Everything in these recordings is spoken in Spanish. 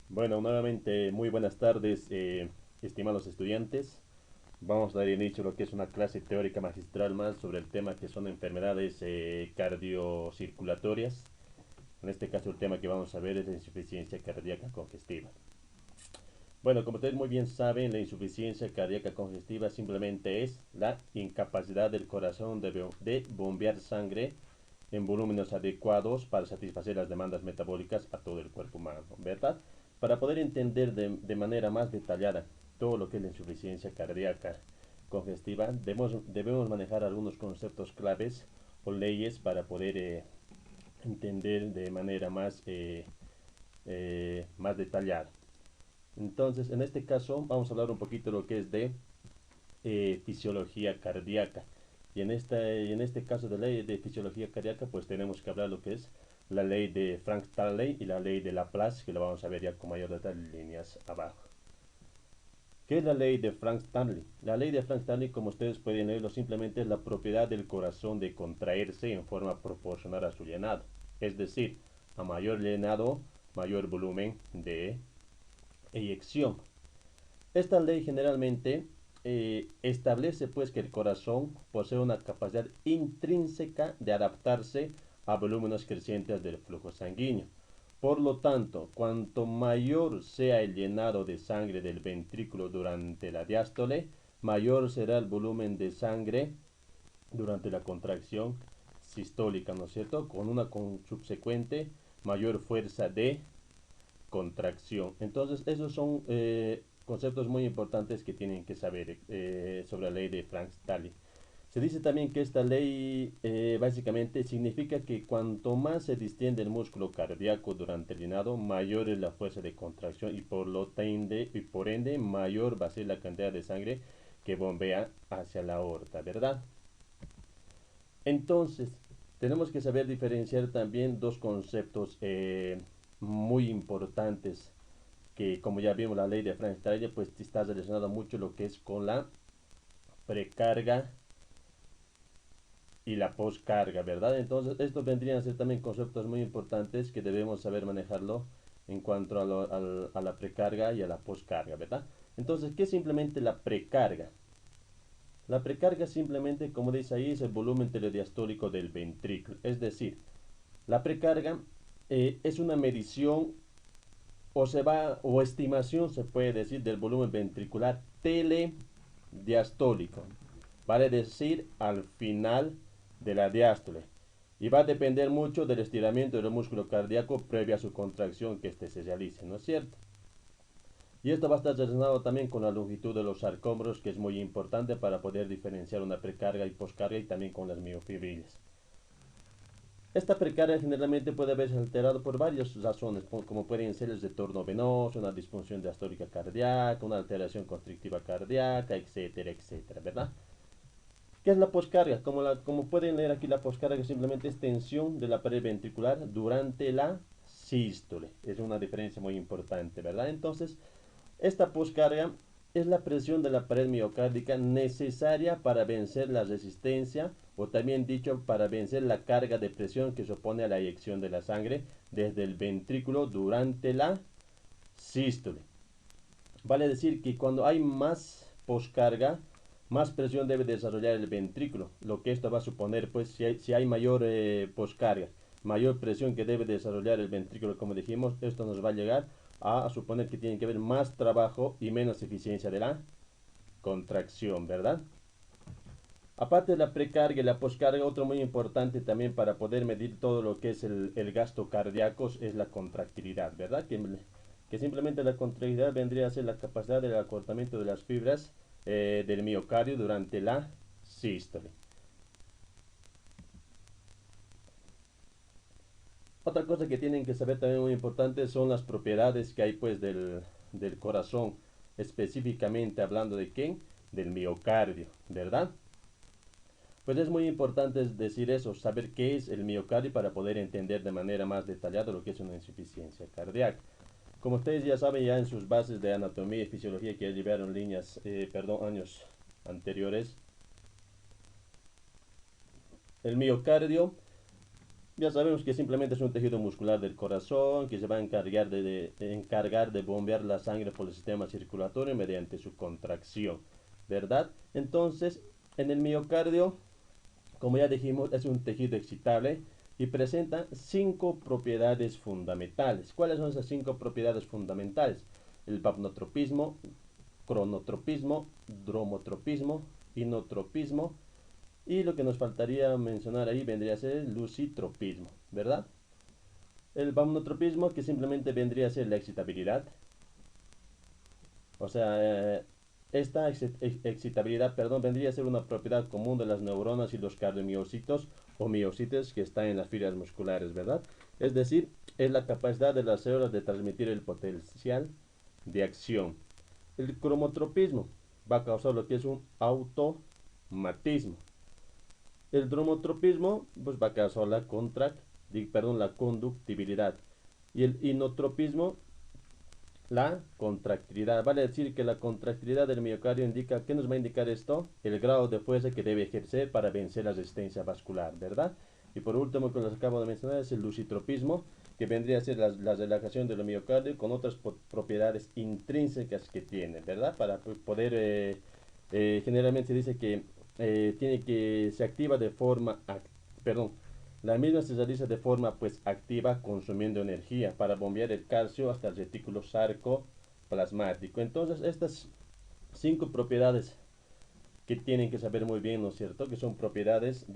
Bueno, nuevamente muy buenas tardes, estimados estudiantes. Vamos a dar inicio a lo que es una clase teórica magistral más sobre el tema que son enfermedades cardiocirculatorias. En este caso el tema que vamos a ver es la insuficiencia cardíaca congestiva. Bueno, como ustedes muy bien saben, la insuficiencia cardíaca congestiva simplemente es la incapacidad del corazón de bombear sangre en volúmenes adecuados para satisfacer las demandas metabólicas a todo el cuerpo humano, ¿verdad? Para poder entender de manera más detallada todo lo que es la insuficiencia cardíaca congestiva, debemos manejar algunos conceptos claves o leyes para poder entender de manera más detallada. Entonces, en este caso, vamos a hablar un poquito de lo que es de fisiología cardíaca. Y en este caso de ley de fisiología cardíaca, pues tenemos que hablar lo que es la ley de Frank-Starling y la ley de Laplace, que lo vamos a ver ya con mayor detalle en líneas abajo. ¿Qué es la ley de Frank-Starling? La ley de Frank-Starling, como ustedes pueden leerlo, simplemente es la propiedad del corazón de contraerse en forma proporcional a su llenado. Es decir, a mayor llenado, mayor volumen de eyección. Esta ley generalmente establece pues que el corazón posee una capacidad intrínseca de adaptarse a volúmenes crecientes del flujo sanguíneo. Por lo tanto, cuanto mayor sea el llenado de sangre del ventrículo durante la diástole, mayor será el volumen de sangre durante la contracción sistólica, ¿no es cierto? Con una subsecuente mayor fuerza de contracción. Entonces, esos son conceptos muy importantes que tienen que saber sobre la ley de Frank-Starling. Se dice también que esta ley básicamente significa que cuanto más se distiende el músculo cardíaco durante el llenado, mayor es la fuerza de contracción y por ende mayor va a ser la cantidad de sangre que bombea hacia la aorta, ¿verdad? Entonces, tenemos que saber diferenciar también dos conceptos muy importantes que como ya vimos la ley de Frank-Starling, pues está relacionado mucho lo que es con la precarga y la poscarga, ¿verdad? Entonces, estos vendrían a ser también conceptos muy importantes que debemos saber manejarlo en cuanto a la precarga y a la poscarga, ¿verdad? Entonces, ¿qué es simplemente la precarga? La precarga simplemente, como dice ahí, es el volumen telediastólico del ventrículo. Es decir, la precarga es una medición o estimación, se puede decir, del volumen ventricular telediastólico. Vale decir, al final de la diástole. Y va a depender mucho del estiramiento del músculo cardíaco previa a su contracción que éste se realice, ¿no es cierto? Y esto va a estar relacionado también con la longitud de los sarcómeros, que es muy importante para poder diferenciar una precarga y poscarga y también con las miofibrilas. Esta precarga generalmente puede verse alterado por varias razones, como pueden ser el retorno venoso, una disfunción diastólica cardíaca, una alteración constrictiva cardíaca, etcétera, etcétera, ¿verdad? ¿Qué es la poscarga? Como pueden leer aquí, la poscarga simplemente es tensión de la pared ventricular durante la sístole. Es una diferencia muy importante, ¿verdad? Entonces, esta poscarga es la presión de la pared miocárdica necesaria para vencer la resistencia o también dicho para vencer la carga de presión que se opone a la eyección de la sangre desde el ventrículo durante la sístole. Vale decir que cuando hay más poscarga, más presión debe desarrollar el ventrículo, lo que esto va a suponer, pues, si hay mayor poscarga, mayor presión que debe desarrollar el ventrículo, como dijimos, esto nos va a llegar a suponer que tiene que haber más trabajo y menos eficiencia de la contracción, ¿verdad? Aparte de la precarga y la poscarga, otro muy importante también para poder medir todo lo que es el gasto cardíaco es la contractilidad, ¿verdad? Que simplemente la contractilidad vendría a ser la capacidad del acortamiento de las fibras del miocardio durante la sístole. Otra cosa que tienen que saber también muy importante son las propiedades que hay pues del corazón, específicamente hablando de quién, del miocardio, ¿verdad? Pues es muy importante decir eso, saber qué es el miocardio para poder entender de manera más detallada lo que es una insuficiencia cardíaca. Como ustedes ya saben, ya en sus bases de anatomía y fisiología que ya llevaron años anteriores, el miocardio Ya sabemos que simplemente es un tejido muscular del corazón que se va a encargar de bombear la sangre por el sistema circulatorio mediante su contracción, ¿verdad? Entonces, en el miocardio, como ya dijimos, es un tejido excitable y presenta 5 propiedades fundamentales. ¿Cuáles son esas 5 propiedades fundamentales? El vapnotropismo, cronotropismo, dromotropismo, inotropismo, y lo que nos faltaría mencionar ahí vendría a ser el lucitropismo, ¿verdad? El vapnotropismo, que simplemente vendría a ser la excitabilidad. O sea, esta excitabilidad, perdón, vendría a ser una propiedad común de las neuronas y los cardiomiocitos o miocitos que están en las fibras musculares, ¿verdad? Es decir, es la capacidad de las células de transmitir el potencial de acción. El cromotropismo va a causar lo que es un automatismo. El dromotropismo pues va a causar la conductibilidad. Y el inotropismo, la contractilidad. Vale decir que la contractilidad del miocardio indica, ¿qué nos va a indicar esto? El grado de fuerza que debe ejercer para vencer la resistencia vascular, ¿verdad? Y por último, que les acabo de mencionar, es el lucitropismo, que vendría a ser la relajación del miocardio con otras propiedades intrínsecas que tiene, ¿verdad? Para poder, generalmente se dice que se activa de forma, perdón, la misma se realiza de forma pues activa consumiendo energía para bombear el calcio hasta el retículo sarcoplasmático. Entonces estas 5 propiedades que tienen que saber muy bien, ¿no es cierto? Que son propiedades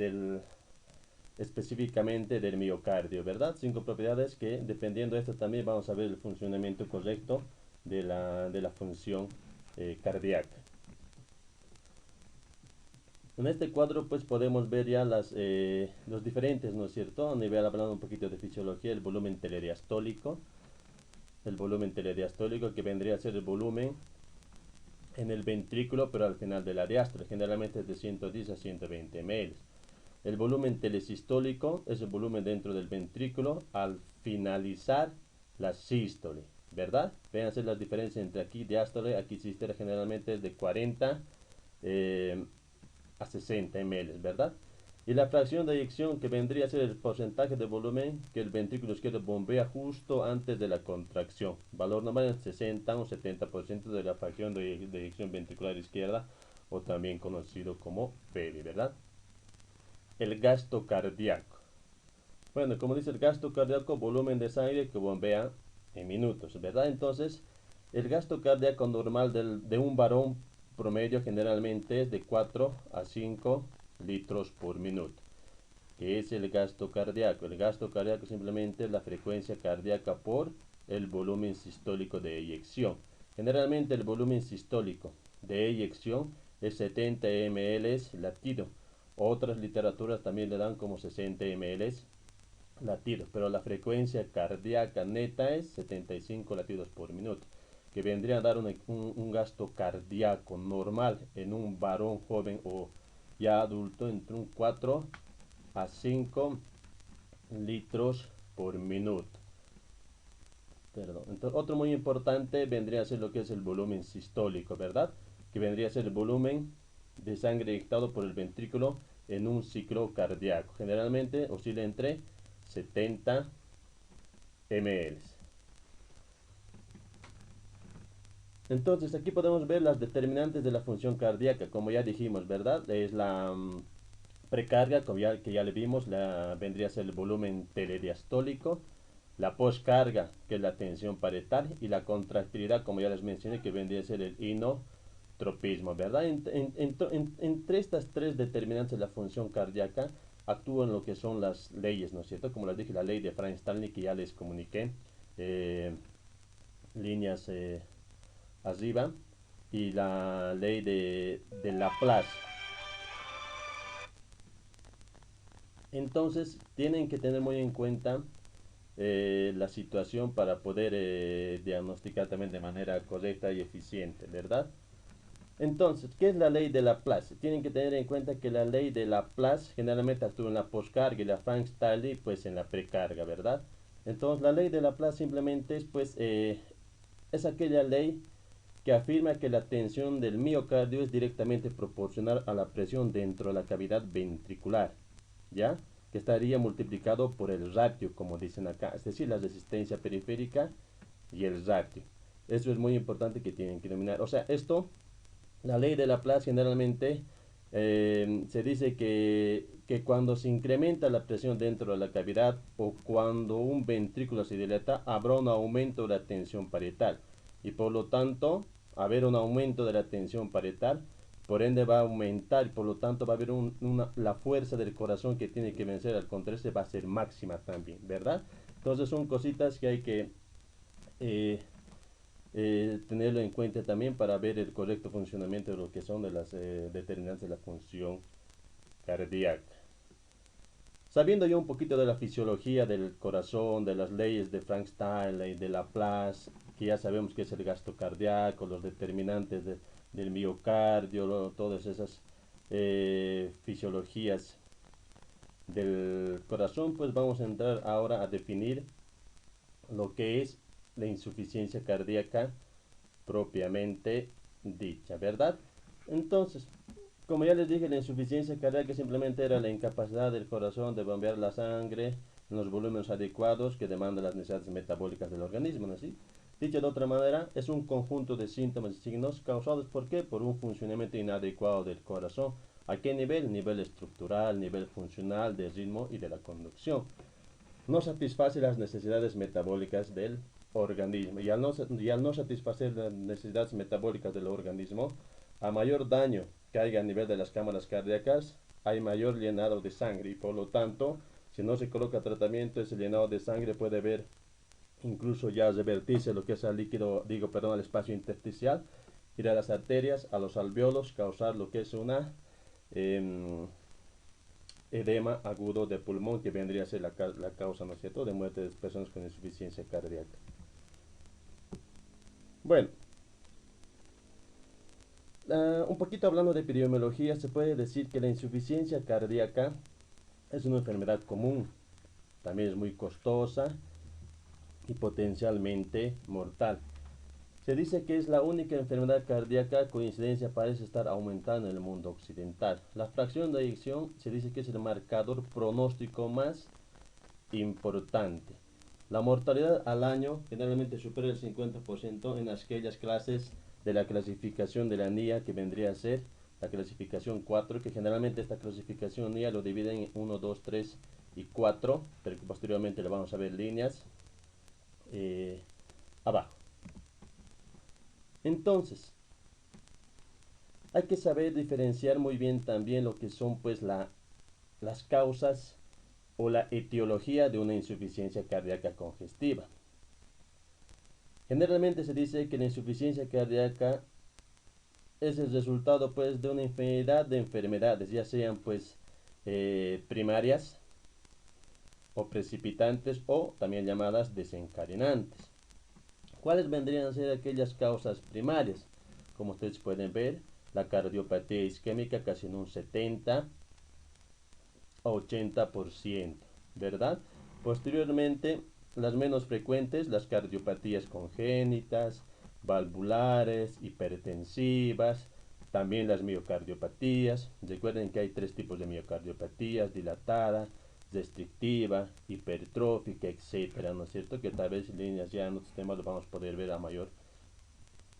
específicamente del miocardio, ¿verdad? 5 propiedades que dependiendo de esto también vamos a ver el funcionamiento correcto de la función cardíaca. En este cuadro pues podemos ver ya los diferentes, ¿no es cierto? A nivel hablando un poquito de fisiología, el volumen telediastólico que vendría a ser el volumen en el ventrículo pero al final de la diástole, generalmente es de 110 a 120 ml. El volumen telesistólico es el volumen dentro del ventrículo al finalizar la sístole, ¿verdad? Véanse las diferencias entre aquí diástole, aquí sístole, generalmente es de 40 a 60 ml, ¿verdad? Y la fracción de eyección, que vendría a ser el porcentaje de volumen que el ventrículo izquierdo bombea justo antes de la contracción. Valor normal es 60 o 70% de la fracción de eyección ventricular izquierda, o también conocido como PEVI, ¿verdad? El gasto cardíaco. Bueno, como dice el gasto cardíaco, volumen de sangre que bombea en minutos, ¿verdad? Entonces, el gasto cardíaco normal de un varón promedio generalmente es de 4 a 5 litros por minuto. ¿Qué es el gasto cardíaco? El gasto cardíaco simplemente es la frecuencia cardíaca por el volumen sistólico de eyección. Generalmente el volumen sistólico de eyección es 70 ml latido. Otras literaturas también le dan como 60 ml latidos, pero la frecuencia cardíaca neta es 75 latidos por minuto, que vendría a dar un gasto cardíaco normal en un varón joven o ya adulto entre un 4 a 5 litros por minuto. Perdón. Entonces, otro muy importante vendría a ser lo que es el volumen sistólico, ¿verdad? Que vendría a ser el volumen de sangre eyectado por el ventrículo en un ciclo cardíaco. Generalmente oscila entre 70 ml. Entonces aquí podemos ver las determinantes de la función cardíaca, como ya dijimos, ¿verdad? Es la precarga, que ya le vimos, vendría a ser el volumen telediastólico, la poscarga, que es la tensión parietal, y la contractilidad, como ya les mencioné, que vendría a ser el inotropismo, ¿verdad? Entre estas 3 determinantes de la función cardíaca actúan lo que son las leyes, ¿no es cierto? Como les dije, la ley de Frank-Starling, que ya les comuniqué, líneas arriba, y la ley de Laplace. Entonces tienen que tener muy en cuenta la situación para poder diagnosticar también de manera correcta y eficiente, ¿verdad? Entonces, ¿qué es la ley de Laplace? Tienen que tener en cuenta que la ley de Laplace generalmente actúa en la poscarga y la Frank-Starling pues en la precarga, ¿verdad? Entonces la ley de Laplace simplemente es aquella ley que afirma que la tensión del miocardio es directamente proporcional a la presión dentro de la cavidad ventricular, ¿ya? que estaría multiplicado por el ratio, como dicen acá, es decir, la resistencia periférica y el ratio. Eso es muy importante que tienen que dominar. O sea, esto, la ley de Laplace generalmente se dice que cuando se incrementa la presión dentro de la cavidad o cuando un ventrículo se dilata, habrá un aumento de la tensión parietal. Y por lo tanto, haber un aumento de la tensión parietal, por ende va a aumentar y por lo tanto va a haber la fuerza del corazón que tiene que vencer al contraerse va a ser máxima también, ¿verdad? Entonces son cositas que hay que eh, tenerlo en cuenta también para ver el correcto funcionamiento de lo que son de las determinantes de la función cardíaca. Sabiendo yo un poquito de la fisiología del corazón, de las leyes de Frankenstein y de Laplace, que ya sabemos que es el gasto cardíaco, los determinantes del miocardio, todas esas fisiologías del corazón, pues vamos a entrar ahora a definir lo que es la insuficiencia cardíaca propiamente dicha, ¿verdad? Entonces, como ya les dije, la insuficiencia cardíaca simplemente era la incapacidad del corazón de bombear la sangre en los volúmenes adecuados que demandan las necesidades metabólicas del organismo, ¿no? ¿Sí? Dicho de otra manera, es un conjunto de síntomas y signos causados ¿por qué? Por un funcionamiento inadecuado del corazón. ¿A qué nivel? Nivel estructural, nivel funcional, de ritmo y de la conducción. No satisface las necesidades metabólicas del organismo. Y al no satisfacer las necesidades metabólicas del organismo, a mayor daño que haya a nivel de las cámaras cardíacas, hay mayor llenado de sangre y por lo tanto, si no se coloca tratamiento, ese llenado de sangre puede ver incluso ya revertirse lo que es al líquido, al espacio intersticial, ir a las arterias, a los alveolos, causar lo que es una edema agudo de pulmón que vendría a ser la causa, ¿no es cierto?, de muerte de personas con insuficiencia cardíaca. Bueno, un poquito hablando de epidemiología, se puede decir que la insuficiencia cardíaca es una enfermedad común, también es muy costosa y potencialmente mortal. Se dice que es la única enfermedad cardíaca cuya incidencia parece estar aumentando en el mundo occidental. La fracción de eyección se dice que es el marcador pronóstico más importante. La mortalidad al año generalmente supera el 50% en aquellas clases de la clasificación de la NIA que vendría a ser la clasificación 4, que generalmente esta clasificación NIA lo divide en 1, 2, 3 y 4, pero que posteriormente le vamos a ver líneas abajo. Entonces, hay que saber diferenciar muy bien también lo que son pues las causas o la etiología de una insuficiencia cardíaca congestiva. Generalmente se dice que la insuficiencia cardíaca es el resultado pues de una infinidad de enfermedades, ya sean pues primarias o precipitantes o también llamadas desencadenantes. ¿Cuáles vendrían a ser aquellas causas primarias? Como ustedes pueden ver, la cardiopatía isquémica casi en un 70 a 80%, ¿verdad? Posteriormente, las menos frecuentes, las cardiopatías congénitas, valvulares, hipertensivas, también las miocardiopatías. Recuerden que hay tres tipos de miocardiopatías: dilatada, restrictiva, hipertrófica, etcétera, ¿no es cierto? Que tal vez en líneas ya en otros temas lo vamos a poder ver a mayor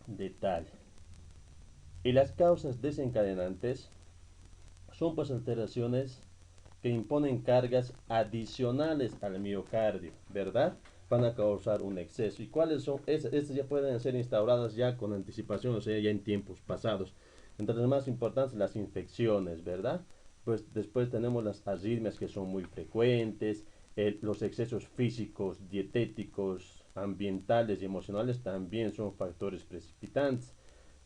detalle. Y las causas desencadenantes son pues alteraciones que imponen cargas adicionales al miocardio, ¿verdad? Van a causar un exceso. ¿Y cuáles son? Estas ya pueden ser instauradas ya con anticipación, o sea, ya en tiempos pasados. Entre las más importantes, las infecciones, ¿verdad? Pues después tenemos las arritmias que son muy frecuentes, los excesos físicos, dietéticos, ambientales y emocionales también son factores precipitantes.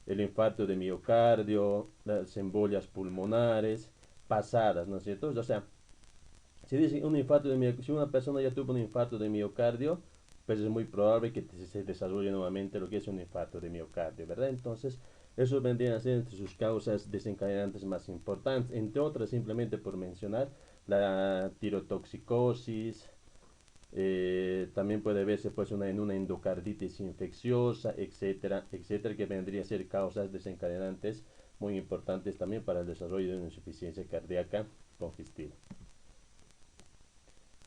El infarto de miocardio, las embolias pulmonares, pasadas, ¿no es cierto? O sea, si dice un infarto de miocardio, si una persona ya tuvo un infarto de miocardio, pues es muy probable que se desarrolle nuevamente lo que es un infarto de miocardio, ¿verdad? Entonces, eso vendrían a ser entre sus causas desencadenantes más importantes, entre otras, simplemente por mencionar, la tirotoxicosis, también puede verse pues en una endocarditis infecciosa, etcétera, etcétera, que vendría a ser causas desencadenantes muy importantes también para el desarrollo de una insuficiencia cardíaca congestiva.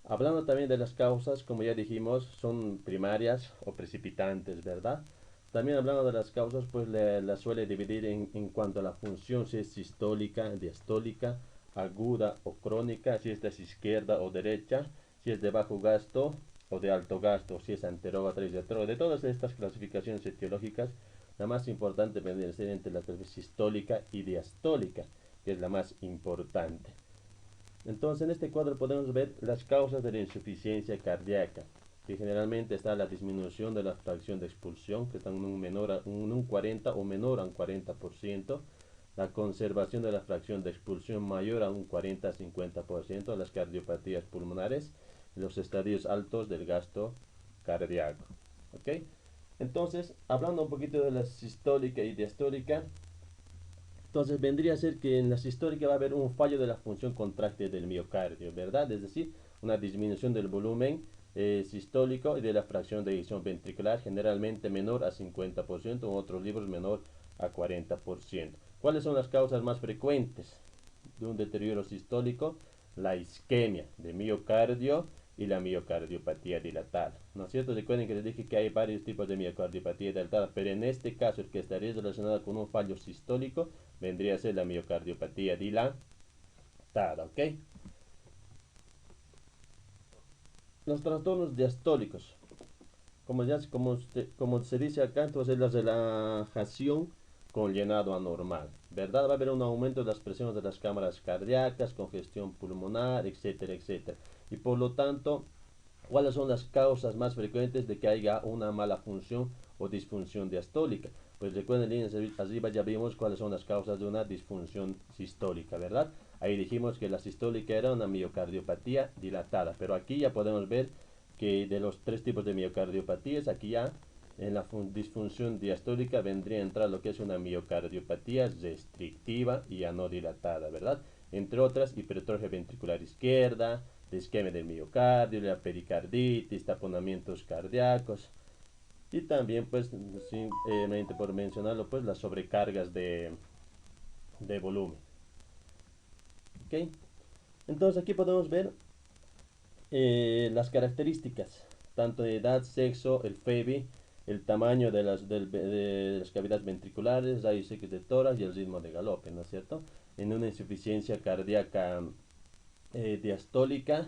Hablando también de las causas, como ya dijimos, son primarias o precipitantes, ¿verdad? También hablando de las causas, pues la suele dividir en cuanto a la función, si es sistólica, diastólica, aguda o crónica, si esta es izquierda o derecha, si es de bajo gasto o de alto gasto, si es anterógrada y retrógrada. De todas estas clasificaciones etiológicas, la más importante vendría a ser entre la sistólica y diastólica, que es la más importante. Entonces, en este cuadro podemos ver las causas de la insuficiencia cardíaca, que generalmente está la disminución de la fracción de expulsión, que está en un 40 o menor a un 40%, la conservación de la fracción de expulsión mayor a un 40-50%, las cardiopatías pulmonares, los estadios altos del gasto cardíaco. ¿Ok? Entonces, hablando un poquito de la sistólica y diastólica, entonces vendría a ser que en la sistólica va a haber un fallo de la función contráctil del miocardio, ¿verdad? Es decir, una disminución del volumen sistólico y de la fracción de eyección ventricular, generalmente menor a 50%, en otros libros menor a 40%. ¿Cuáles son las causas más frecuentes de un deterioro sistólico? La isquemia de miocardio y la miocardiopatía dilatada, ¿no es cierto? Recuerden que les dije que hay varios tipos de miocardiopatía dilatada, pero en este caso el que estaría relacionado con un fallo sistólico vendría a ser la miocardiopatía dilatada, ¿ok? Los trastornos diastólicos, como se dice acá, entonces la relajación con llenado anormal, ¿verdad? Va a haber un aumento de las presiones de las cámaras cardíacas, congestión pulmonar, etcétera, etcétera. Y por lo tanto, ¿cuáles son las causas más frecuentes de que haya una mala función o disfunción diastólica? Pues recuerden, líneas arriba ya vimos cuáles son las causas de una disfunción sistólica, ¿verdad? Ahí dijimos que la sistólica era una miocardiopatía dilatada, pero aquí ya podemos ver que de los tres tipos de miocardiopatías, aquí ya en la disfunción diastólica vendría a entrar lo que es una miocardiopatía restrictiva y ya no dilatada, ¿verdad? Entre otras, hipertrofia ventricular izquierda, de isquemia del miocardio, la pericarditis, taponamientos cardíacos y también, pues, simplemente por mencionarlo, pues, las sobrecargas de volumen. ¿Ok? Entonces aquí podemos ver las características, tanto de edad, sexo, el FEBI, el tamaño de las cavidades ventriculares, rayos X de tórax y el ritmo de galope, ¿no es cierto? En una insuficiencia cardíaca diastólica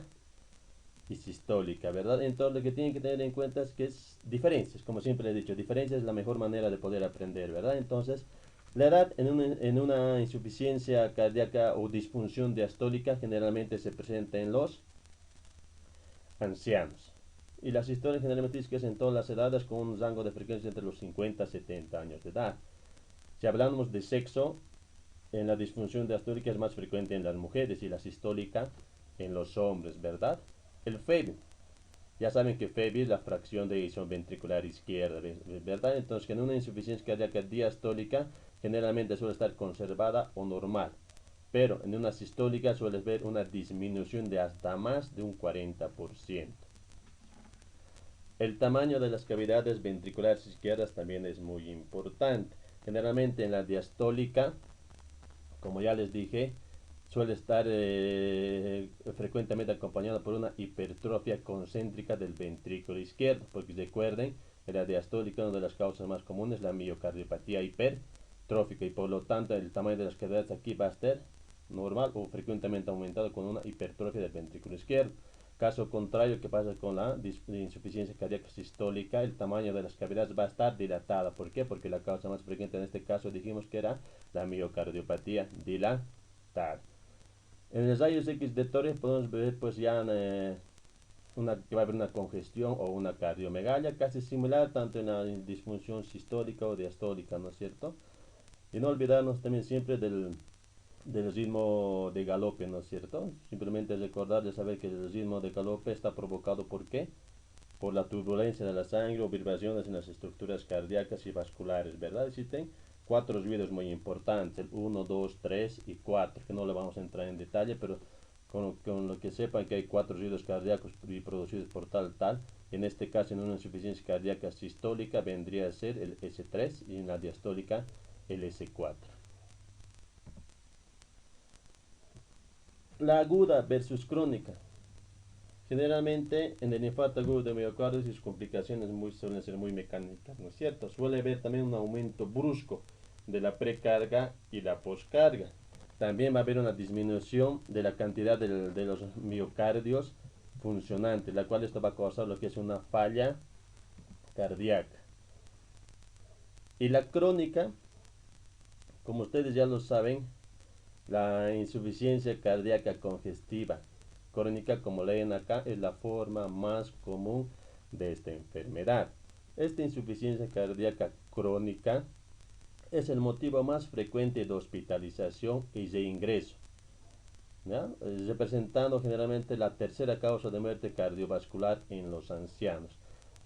y sistólica, ¿verdad? Entonces lo que tienen que tener en cuenta es que es diferencias, como siempre he dicho, diferencias es la mejor manera de poder aprender, ¿verdad? Entonces, la edad en una insuficiencia cardíaca o disfunción diastólica generalmente se presenta en los ancianos. Y las historias generalmente dicen que es en todas las edades con un rango de frecuencia entre los 50 y 70 años de edad. Si hablamos de sexo, en la disfunción diastólica es más frecuente en las mujeres y la sistólica en los hombres, ¿verdad? El FEBI, ya saben que FEBI es la fracción de eyección ventricular izquierda, ¿verdad? Entonces, que en una insuficiencia cardíaca diastólica generalmente suele estar conservada o normal, pero en una sistólica sueles ver una disminución de hasta más de un 40%. El tamaño de las cavidades ventriculares izquierdas también es muy importante. Generalmente en la diastólica, como ya les dije, suele estar frecuentemente acompañado por una hipertrofia concéntrica del ventrículo izquierdo, porque recuerden que la diastólica, una de las causas más comunes, es la miocardiopatía hipertrófica, y por lo tanto el tamaño de las cavidades aquí va a estar normal o frecuentemente aumentado con una hipertrofia del ventrículo izquierdo. Caso contrario, que pasa con la insuficiencia cardíaca sistólica, el tamaño de las cavidades va a estar dilatada. ¿Por qué? Porque la causa más frecuente en este caso dijimos que era la miocardiopatía dilatada. En los rayos X de tórax podemos ver pues ya que va a haber una congestión o una cardiomegalia casi similar tanto en la disfunción sistólica o diastólica, ¿no es cierto? Y no olvidarnos también siempre del ritmo de galope, ¿no es cierto? Simplemente recordar de saber que el ritmo de galope está provocado ¿por qué? Por la turbulencia de la sangre o vibraciones en las estructuras cardíacas y vasculares, ¿verdad? Existen cuatro ruidos muy importantes, el 1, 2, 3 y 4, que no le vamos a entrar en detalle, pero con lo que sepan que hay cuatro ruidos cardíacos producidos por tal, en este caso en una insuficiencia cardíaca sistólica vendría a ser el S3 y en la diastólica el S4. La aguda versus crónica. Generalmente en el infarto agudo de miocardio sus complicaciones suelen ser muy mecánicas, ¿no es cierto? Suele haber también un aumento brusco de la precarga y la poscarga. También va a haber una disminución de la cantidad de los miocardios funcionantes, la cual esto va a causar lo que es una falla cardíaca. Y la crónica, como ustedes ya lo saben, la insuficiencia cardíaca congestiva crónica, como leen acá, es la forma más común de esta enfermedad. Esta insuficiencia cardíaca crónica es el motivo más frecuente de hospitalización y de ingreso, ¿ya? Representando generalmente la tercera causa de muerte cardiovascular en los ancianos.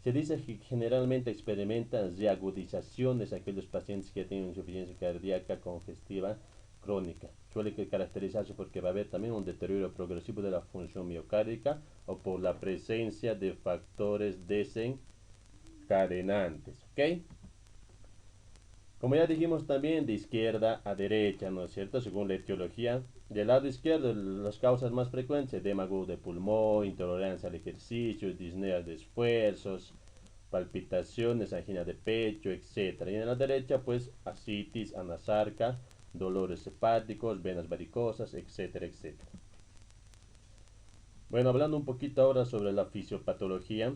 Se dice que generalmente experimentan reagudizaciones aquellos pacientes que tienen insuficiencia cardíaca congestiva crónica. Suele caracterizarse porque va a haber también un deterioro progresivo de la función miocárdica o por la presencia de factores desencadenantes. ¿Ok? Como ya dijimos también, de izquierda a derecha, ¿no es cierto? Según la etiología, del lado izquierdo, las causas más frecuentes: edema agudo de pulmón, intolerancia al ejercicio, disnea de esfuerzos, palpitaciones, angina de pecho, etc. Y en la derecha, pues, ascitis, anasarca, dolores hepáticos, venas varicosas, etcétera, etcétera. Bueno, hablando un poquito ahora sobre la fisiopatología,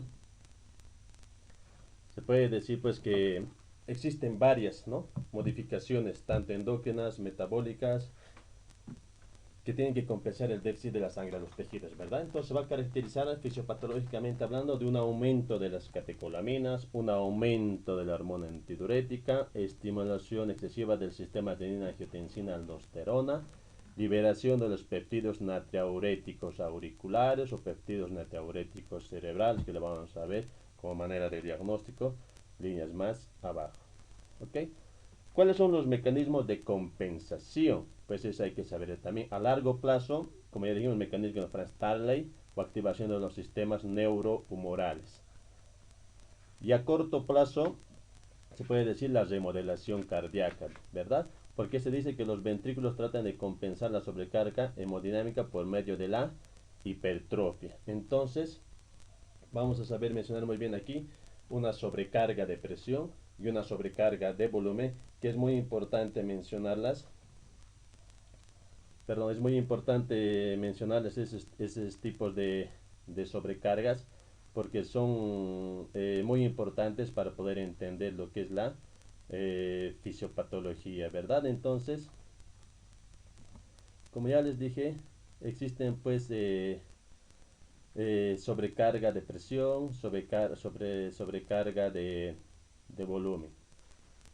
se puede decir pues que existen varias, ¿no?, modificaciones, tanto endógenas, metabólicas, que tienen que compensar el déficit de la sangre a los tejidos, ¿verdad? Entonces va a caracterizar fisiopatológicamente hablando de un aumento de las catecolaminas, un aumento de la hormona antidiurética, estimulación excesiva del sistema adenina-angiotensina-aldosterona, liberación de los péptidos natriuréticos auriculares o péptidos natriuréticos cerebrales, que lo vamos a ver como manera de diagnóstico, líneas más abajo. ¿Ok? ¿Cuáles son los mecanismos de compensación? Pues eso hay que saber también. A largo plazo, como ya dijimos, el mecanismo de Franz-Starley o activación de los sistemas neurohumorales. Y a corto plazo, se puede decir la remodelación cardíaca, ¿verdad? Porque se dice que los ventrículos tratan de compensar la sobrecarga hemodinámica por medio de la hipertrofia. Entonces, vamos a saber mencionar muy bien aquí una sobrecarga de presión y una sobrecarga de volumen, que es muy importante mencionarlas. Perdón, es muy importante mencionarles esos tipos de sobrecargas, porque son muy importantes para poder entender lo que es la fisiopatología, ¿verdad? Entonces, como ya les dije, existen pues sobrecarga de presión, sobrecarga de volumen.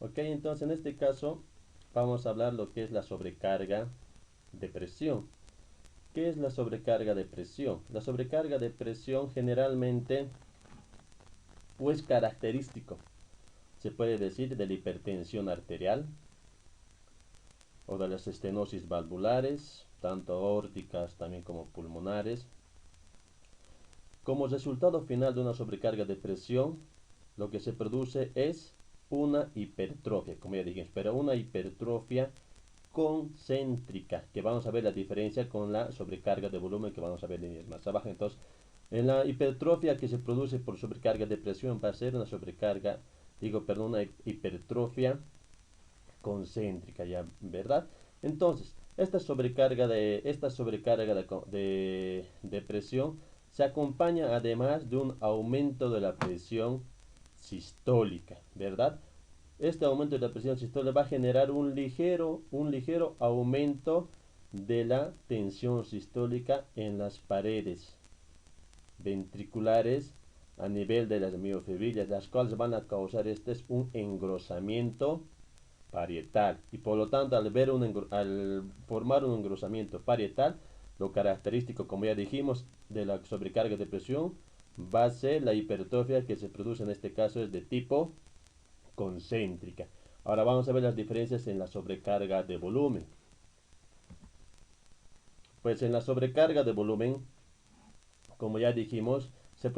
Ok, entonces en este caso vamos a hablar lo que es la sobrecarga de presión. ¿Qué es la sobrecarga de presión? La sobrecarga de presión generalmente es característico, se puede decir, de la hipertensión arterial o de las estenosis valvulares, tanto aórticas también como pulmonares. Como resultado final de una sobrecarga de presión, lo que se produce es una hipertrofia, como ya dijimos, pero una hipertrofia concéntrica, que vamos a ver la diferencia con la sobrecarga de volumen, que vamos a ver líneas más abajo. Entonces, en la hipertrofia que se produce por sobrecarga de presión va a ser una sobrecarga, una hipertrofia concéntrica, ya, ¿verdad? Entonces, esta sobrecarga de presión se acompaña además de un aumento de la presión sistólica, ¿verdad? Este aumento de la presión sistólica va a generar un ligero aumento de la tensión sistólica en las paredes ventriculares a nivel de las miofibrillas, las cuales van a causar un engrosamiento parietal, y por lo tanto al formar un engrosamiento parietal, lo característico, como ya dijimos, de la sobrecarga de presión va a ser la hipertrofia, que se produce en este caso es de tipo concéntrica. Ahora vamos a ver las diferencias en la sobrecarga de volumen. Pues en la sobrecarga de volumen, como ya dijimos, se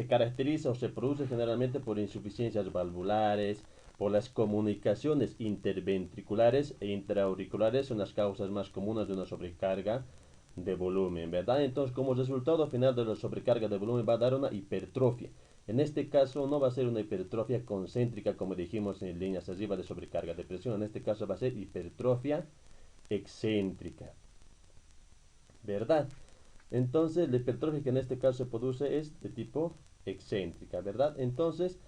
caracteriza o se produce generalmente por insuficiencias valvulares, por las comunicaciones interventriculares e intraauriculares, son las causas más comunes de una sobrecarga de volumen, ¿verdad? Entonces, como resultado final de la sobrecarga de volumen va a dar una hipertrofia. En este caso no va a ser una hipertrofia concéntrica como dijimos en líneas arriba de sobrecarga de presión. En este caso va a ser hipertrofia excéntrica, ¿verdad? Entonces la hipertrofia que en este caso se produce es de tipo excéntrica, ¿verdad? Entonces,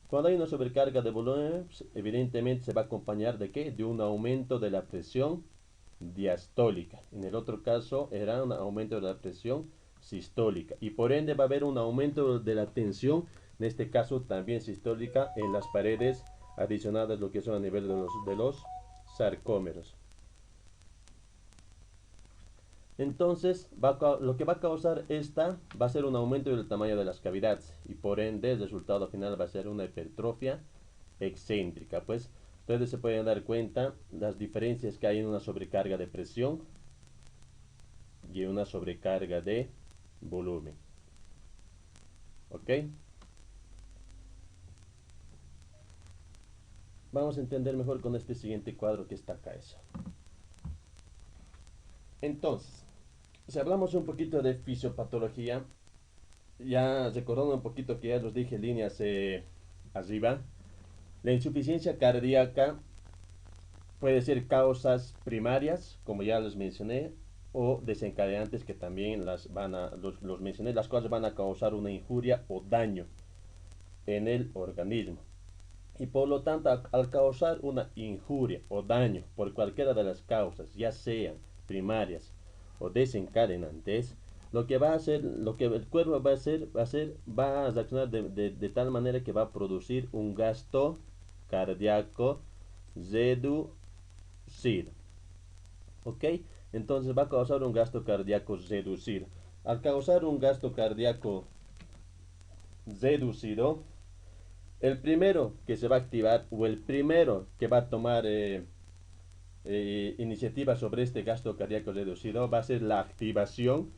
cuando hay una sobrecarga de volumen, pues, evidentemente se va a acompañar de ¿qué? De un aumento de la presión diastólica. En el otro caso era un aumento de la presión sistólica. Y por ende va a haber un aumento de la tensión, en este caso también sistólica, en las paredes adicionadas, lo que son a nivel de los sarcómeros. Entonces, lo que va a causar esta va a ser un aumento del tamaño de las cavidades y por ende el resultado final va a ser una hipertrofia excéntrica. Pues ustedes se pueden dar cuenta las diferencias que hay en una sobrecarga de presión y en una sobrecarga de volumen. ¿Ok? Vamos a entender mejor con este siguiente cuadro que está acá eso. Entonces, si hablamos un poquito de fisiopatología, ya recordando un poquito que ya los dije líneas arriba, la insuficiencia cardíaca puede ser causas primarias, como ya les mencioné, o desencadenantes que también los mencioné, las cuales van a causar una injuria o daño en el organismo. Y por lo tanto, al causar una injuria o daño por cualquiera de las causas, ya sean primarias o desencadenantes, lo que va a hacer, lo que el cuerpo va a hacer, va a reaccionar de tal manera que va a producir un gasto cardíaco reducido. ¿Ok? Entonces va a causar un gasto cardíaco reducido. Al causar un gasto cardíaco reducido, el primero que se va a activar o el primero que va a tomar iniciativa sobre este gasto cardíaco reducido va a ser la activación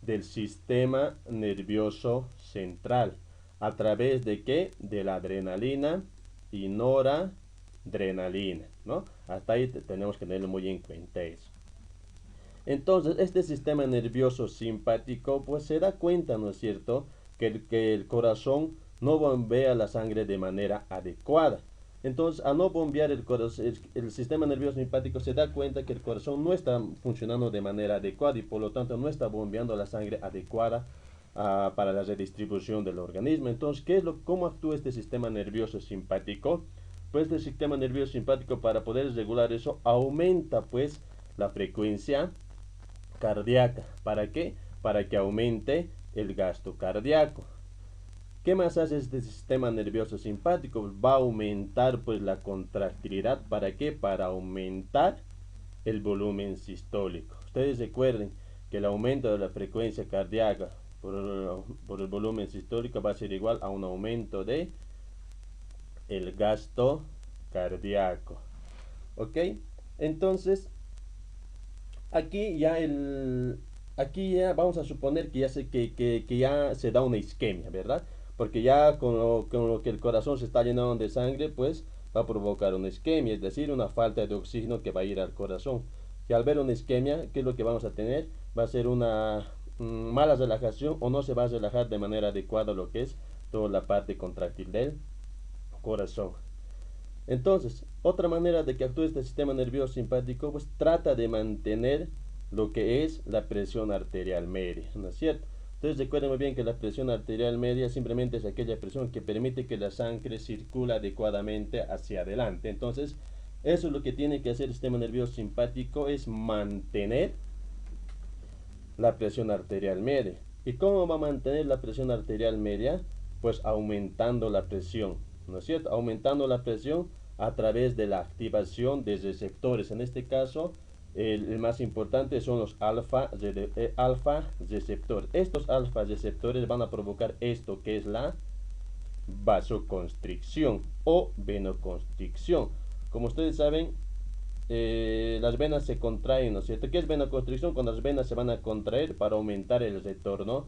del sistema nervioso central. ¿A través de qué? De la adrenalina y noradrenalina, ¿no? Hasta ahí tenemos que tenerlo muy en cuenta eso. Entonces, este sistema nervioso simpático, pues se da cuenta, ¿no es cierto?, que el corazón no bombea la sangre de manera adecuada. Entonces, al no bombear el sistema nervioso simpático se da cuenta que el corazón no está funcionando de manera adecuada y por lo tanto no está bombeando la sangre adecuada para la redistribución del organismo. Entonces, ¿cómo actúa este sistema nervioso simpático? Pues el sistema nervioso simpático, para poder regular eso, aumenta pues la frecuencia cardíaca. ¿Para qué? Para que aumente el gasto cardíaco. ¿Qué más hace este sistema nervioso simpático? Va a aumentar pues la contractilidad. ¿Para qué? Para aumentar el volumen sistólico. Ustedes recuerden que el aumento de la frecuencia cardíaca por el volumen sistólico va a ser igual a un aumento de el gasto cardíaco. ¿Ok? Entonces, aquí ya vamos a suponer que que ya se da una isquemia, ¿verdad? Porque ya con lo que el corazón se está llenando de sangre, pues va a provocar una isquemia, es decir, una falta de oxígeno que va a ir al corazón. Y al ver una isquemia, ¿qué es lo que vamos a tener? Va a ser una mala relajación o no se va a relajar de manera adecuada lo que es toda la parte contráctil del corazón. Entonces, otra manera de que actúe este sistema nervioso simpático, pues trata de mantener lo que es la presión arterial media, ¿no es cierto? Entonces recuerden muy bien que la presión arterial media simplemente es aquella presión que permite que la sangre circule adecuadamente hacia adelante. Entonces, eso es lo que tiene que hacer el sistema nervioso simpático, es mantener la presión arterial media. ¿Y cómo va a mantener la presión arterial media? Pues aumentando la presión, ¿no es cierto? Aumentando la presión a través de la activación de receptores. En este caso, el más importante son los alfa receptores. Estos alfa receptores van a provocar esto que es la vasoconstricción o venoconstricción. Como ustedes saben, las venas se contraen, ¿no es cierto? ¿Qué es venoconstricción? Cuando las venas se van a contraer para aumentar el retorno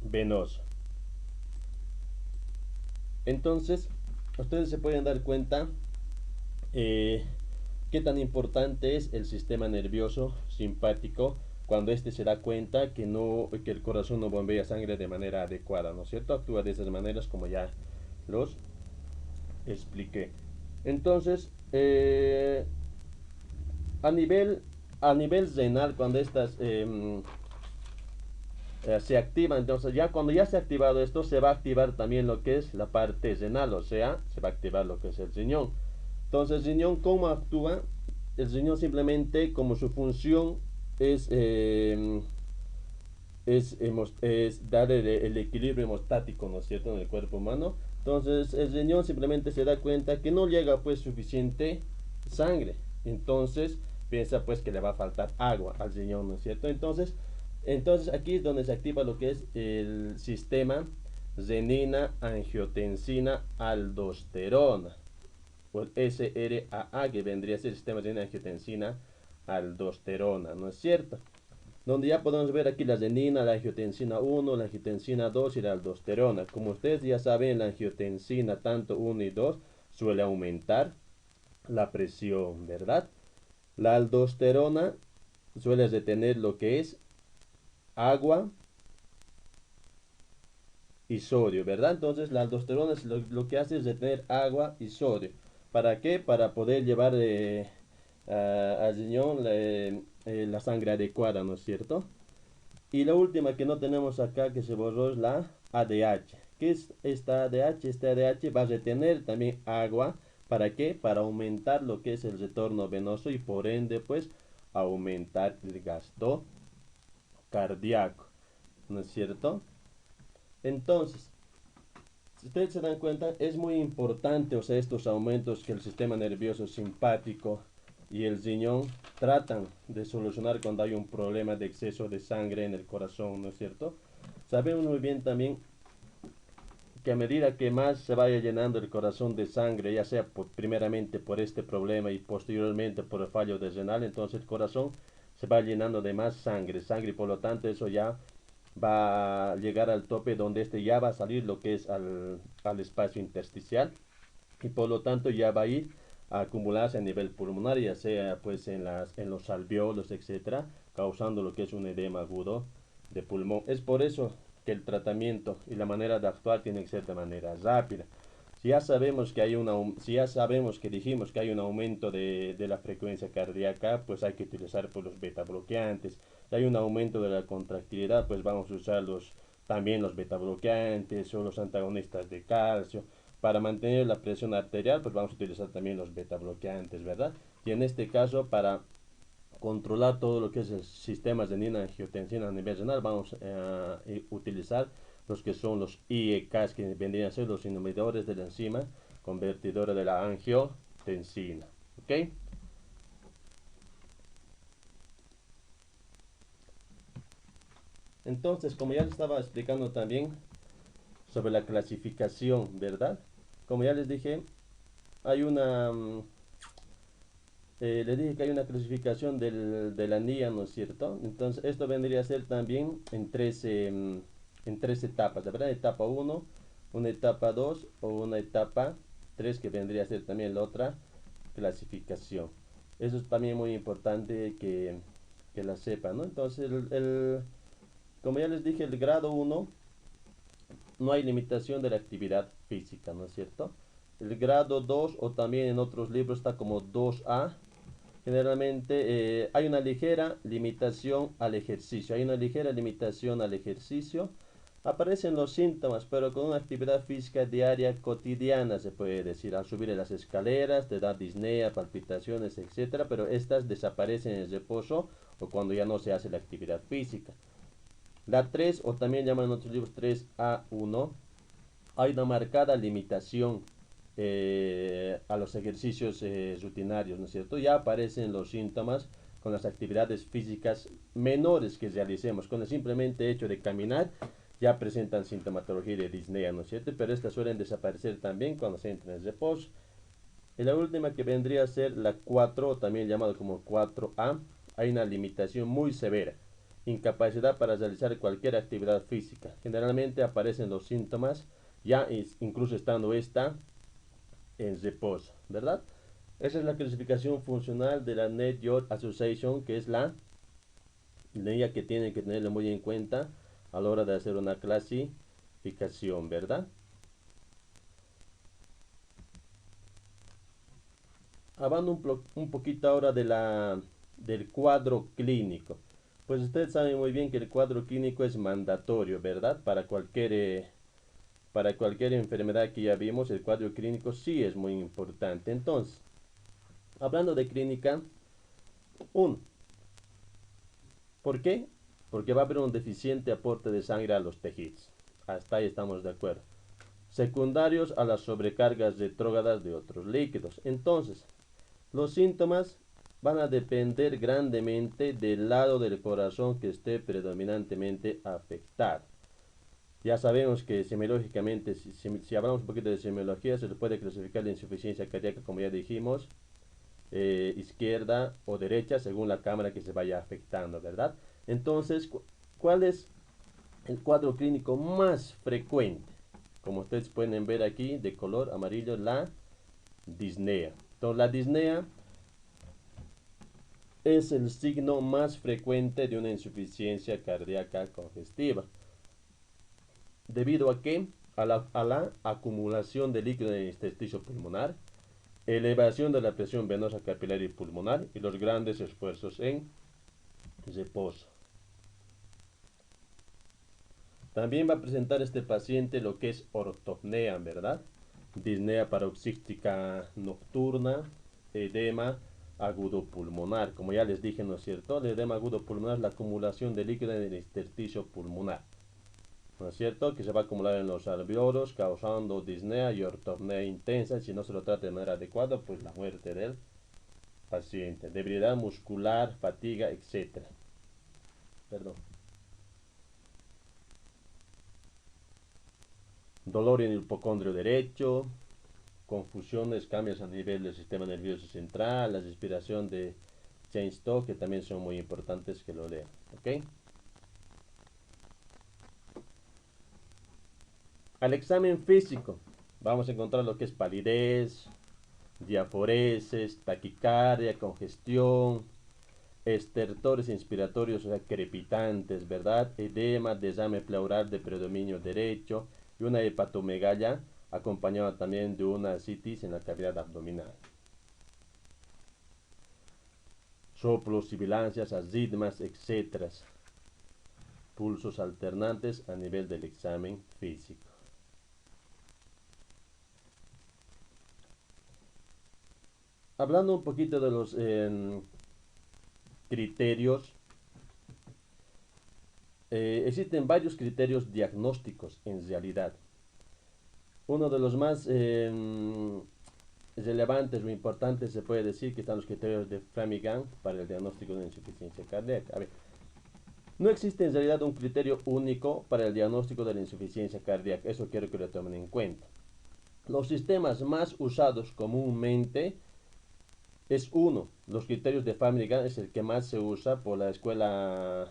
venoso. Entonces, ustedes se pueden dar cuenta ¿Qué tan importante es el sistema nervioso simpático cuando éste se da cuenta que el corazón no bombea sangre de manera adecuada, ¿no es cierto? Actúa de esas maneras como ya los expliqué. Entonces, a nivel, a nivel renal, cuando estas se activa, entonces ya cuando ya se ha activado esto, se va a activar también lo que es la parte renal, o sea, se va a activar lo que es el riñón. Entonces, el riñón, ¿cómo actúa? El riñón simplemente, como su función es, es dar el equilibrio hemostático, ¿no es cierto?, en el cuerpo humano. Entonces, el riñón simplemente se da cuenta que no llega pues suficiente sangre. Entonces, piensa pues que le va a faltar agua al riñón, ¿no es cierto? Entonces aquí es donde se activa lo que es el sistema renina, angiotensina, aldosterona, o el SRAA, que vendría a ser el sistema renina, angiotensina, aldosterona, ¿no es cierto? Donde ya podemos ver aquí la renina, la angiotensina 1, la angiotensina 2 y la aldosterona. Como ustedes ya saben, la angiotensina tanto 1 y 2 suele aumentar la presión, ¿verdad? La aldosterona suele retener lo que es agua y sodio, ¿verdad? Entonces la aldosterona lo que hace es retener agua y sodio. ¿Para qué? Para poder llevar al riñón la sangre adecuada, ¿no es cierto? Y la última que no tenemos acá, que se borró, es la ADH. ¿Qué es esta ADH? Esta ADH va a retener también agua. ¿Para qué? Para aumentar lo que es el retorno venoso y por ende, pues, aumentar el gasto cardíaco. ¿No es cierto? Entonces, si ustedes se dan cuenta, es muy importante, o sea, estos aumentos que el sistema nervioso simpático y el riñón tratan de solucionar cuando hay un problema de exceso de sangre en el corazón, ¿no es cierto? Sabemos muy bien también que a medida que más se vaya llenando el corazón de sangre, ya sea primeramente por este problema y posteriormente por el fallo de renal, entonces el corazón se va llenando de más sangre y por lo tanto eso ya va a llegar al tope donde este ya va a salir lo que es al espacio intersticial y por lo tanto ya va a ir a acumularse a nivel pulmonar, ya sea pues en los alveolos, etcétera, causando lo que es un edema agudo de pulmón. Es por eso que el tratamiento y la manera de actuar tiene que ser de manera rápida. Si ya sabemos que dijimos que hay un aumento de la frecuencia cardíaca, pues hay que utilizar pues, los beta bloqueantes. Si hay un aumento de la contractilidad, pues vamos a usar también los beta bloqueantes o los antagonistas de calcio. Para mantener la presión arterial, pues vamos a utilizar también los beta bloqueantes, ¿verdad? Y en este caso, para controlar todo lo que es el sistema renina-angiotensina a nivel renal, vamos a utilizar los que son los IECAS, que vendrían a ser los inhibidores de la enzima convertidora de la angiotensina. ¿Ok? Entonces, como ya les estaba explicando también sobre la clasificación, ¿verdad? Como ya les dije, hay una... les dije que hay una clasificación de la NIA, ¿no es cierto? Entonces, esto vendría a ser también en tres etapas, ¿verdad? Etapa 1, una etapa 2 o una etapa 3 que vendría a ser también la otra clasificación. Eso es también muy importante que la sepan, ¿no? Entonces, como ya les dije, el grado 1 no hay limitación de la actividad física, ¿no es cierto? El grado 2 o también en otros libros está como 2A. Generalmente hay una ligera limitación al ejercicio. Hay una ligera limitación al ejercicio. Aparecen los síntomas, pero con una actividad física diaria cotidiana, se puede decir. Al subir las escaleras, te da disnea, palpitaciones, etcétera, pero estas desaparecen en el reposo o cuando ya no se hace la actividad física. La 3, o también llaman en otros libros 3A1, hay una marcada limitación a los ejercicios rutinarios, ¿no es cierto? Ya aparecen los síntomas con las actividades físicas menores que realicemos, con el simplemente hecho de caminar, ya presentan sintomatología de disnea, ¿no es cierto? Pero estas suelen desaparecer también cuando se entra en reposo. Y la última que vendría a ser la 4, también llamado como 4A, hay una limitación muy severa, incapacidad para realizar cualquier actividad física. Generalmente aparecen los síntomas ya incluso estando esta en reposo, ¿verdad? Esa es la clasificación funcional de la NET-YORK Association, que es la ley que tienen que tenerlo muy en cuenta a la hora de hacer una clasificación, ¿verdad? Hablando un poquito ahora del cuadro clínico. Pues ustedes saben muy bien que el cuadro clínico es mandatorio, ¿verdad? Para cualquier enfermedad que ya vimos, el cuadro clínico sí es muy importante. Entonces, hablando de clínica, uno, ¿por qué? Porque va a haber un deficiente aporte de sangre a los tejidos. Hasta ahí estamos de acuerdo. Secundarios a las sobrecargas retrógradas de otros líquidos. Entonces, los síntomas van a depender grandemente del lado del corazón que esté predominantemente afectado. Ya sabemos que semiológicamente, si hablamos un poquito de semiología, se le puede clasificar la insuficiencia cardíaca, como ya dijimos, izquierda o derecha, según la cámara que se vaya afectando, ¿verdad? Entonces, ¿cuál es el cuadro clínico más frecuente? Como ustedes pueden ver aquí, de color amarillo, la disnea. Entonces, la disnea es el signo más frecuente de una insuficiencia cardíaca congestiva. ¿Debido a qué? A la acumulación de líquido en el intersticio pulmonar, elevación de la presión venosa capilar y pulmonar y los grandes esfuerzos en reposo. También va a presentar este paciente lo que es ortopnea, ¿verdad? Disnea paroxística nocturna, edema agudo pulmonar. Como ya les dije, ¿no es cierto? El edema agudo pulmonar es la acumulación de líquido en el intersticio pulmonar, ¿no es cierto? Que se va a acumular en los alveolos, causando disnea y ortopnea intensa. Si no se lo trata de manera adecuada, pues la muerte del paciente. Debilidad muscular, fatiga, etc. Perdón. Dolor en el hipocondrio derecho, confusiones, cambios a nivel del sistema nervioso central, la respiración de Cheyne-Stokes, que también son muy importantes que lo lean. ¿Ok? Al examen físico, vamos a encontrar lo que es palidez, diaforesis, taquicardia, congestión, estertores inspiratorios, o sea, crepitantes, ¿verdad? Edema, desame pleural de predominio derecho y una hepatomegalia acompañada también de una citis en la cavidad abdominal. Soplos, sibilancias, arritmias, etc. Pulsos alternantes a nivel del examen físico. Hablando un poquito de los criterios, existen varios criterios diagnósticos en realidad. Uno de los más relevantes o importantes se puede decir que están los criterios de Framingham para el diagnóstico de insuficiencia cardíaca. A ver, no existe en realidad un criterio único para el diagnóstico de la insuficiencia cardíaca, eso quiero que lo tomen en cuenta. Los sistemas más usados comúnmente es uno, los criterios de Framingham es el que más se usa por la escuela